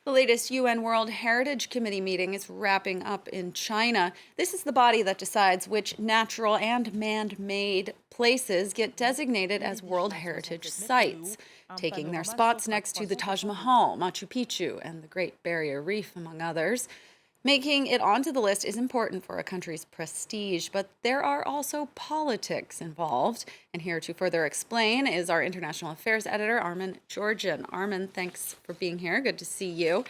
The latest UN World Heritage Committee meeting is wrapping up in China. This is the body that decides which natural and man-made places get designated as World Heritage Sites, taking their spots next to the Taj Mahal, Machu Picchu, and the Great Barrier Reef, among others. Making it onto the list is important for a country's prestige, but there are also politics involved. And here to further explain is our international affairs editor, Armen Georgian. Armen, thanks for being here. Good to see you.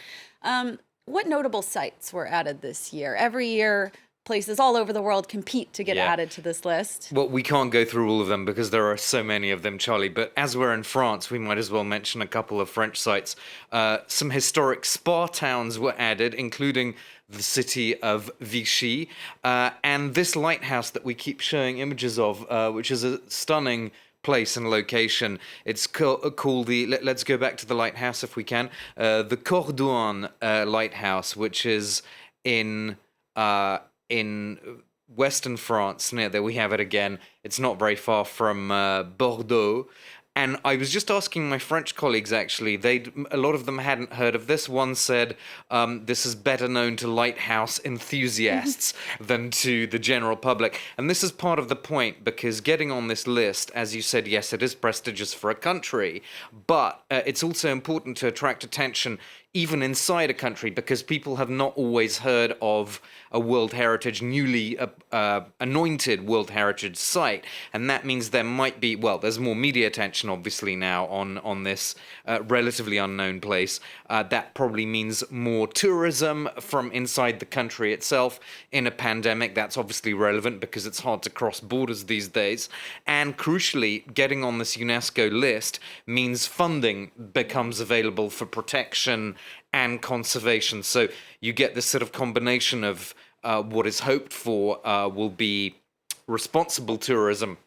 What notable sites were added this year? Every year, places all over the world compete to get added to this list. Well, we can't go through all of them because there are so many of them, Charlie. But as we're in France, we might as well mention a couple of French sites. Some historic spa towns were added, including the city of Vichy, and this lighthouse that we keep showing images of, which is a stunning place and location. It's called the, let's go back to the lighthouse if we can, the Cordouan lighthouse, which is in western France. Near there we have it again. It's not very far from Bordeaux. And I was just asking my French colleagues, actually, a lot of them hadn't heard of this. One said this is better known to lighthouse enthusiasts than to the general public. And this is part of the point, because getting on this list, as you said, yes, it is prestigious for a country, but it's also important to attract attention even inside a country, because people have not always heard of a World Heritage, newly anointed World Heritage site. And that means there might be, well, there's more media attention, obviously, now on this relatively unknown place. That probably means more tourism from inside the country itself. In a pandemic, that's obviously relevant because it's hard to cross borders these days. And crucially, getting on this UNESCO list means funding becomes available for protection and conservation. So you get this sort of combination of what is hoped for will be responsible tourism,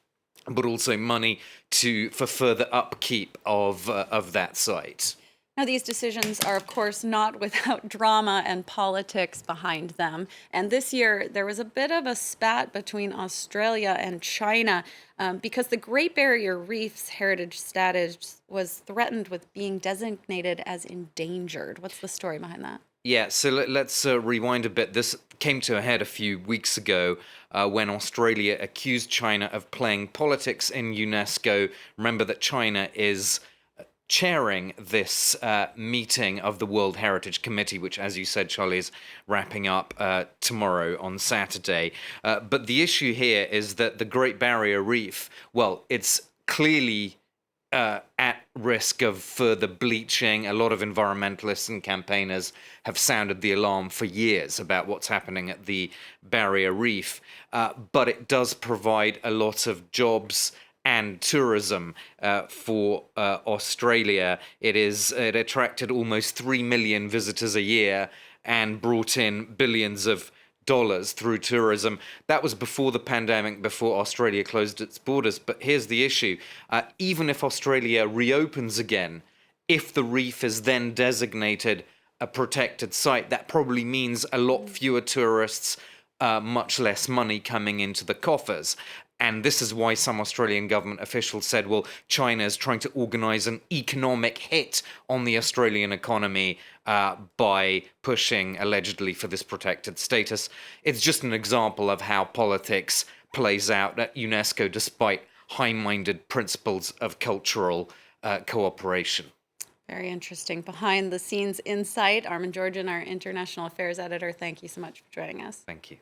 but also money for further upkeep of that site. Now, these decisions are, of course, not without drama and politics behind them. And this year, there was a bit of a spat between Australia and China because the Great Barrier Reef's heritage status was threatened with being designated as endangered. What's the story behind that? Yeah, so let's rewind a bit. This came to a head a few weeks ago when Australia accused China of playing politics in UNESCO. Remember that China is chairing this meeting of the World Heritage Committee, which, as you said, Charlie, is wrapping up tomorrow on Saturday. But the issue here is that the Great Barrier Reef, well, it's clearly at risk of further bleaching. A lot of environmentalists and campaigners have sounded the alarm for years about what's happening at the Barrier Reef. But it does provide a lot of jobs and tourism for Australia. It attracted almost 3 million visitors a year and brought in billions of dollars through tourism. That was before the pandemic, before Australia closed its borders. But here's the issue. Even if Australia reopens again, if the reef is then designated a protected site, that probably means a lot fewer tourists, much less money coming into the coffers. And this is why some Australian government officials said, well, China is trying to organise an economic hit on the Australian economy by pushing, allegedly, for this protected status. It's just an example of how politics plays out at UNESCO, despite high-minded principles of cultural cooperation. Very interesting. Behind the scenes insight. Armen Georgian, our international affairs editor, thank you so much for joining us. Thank you.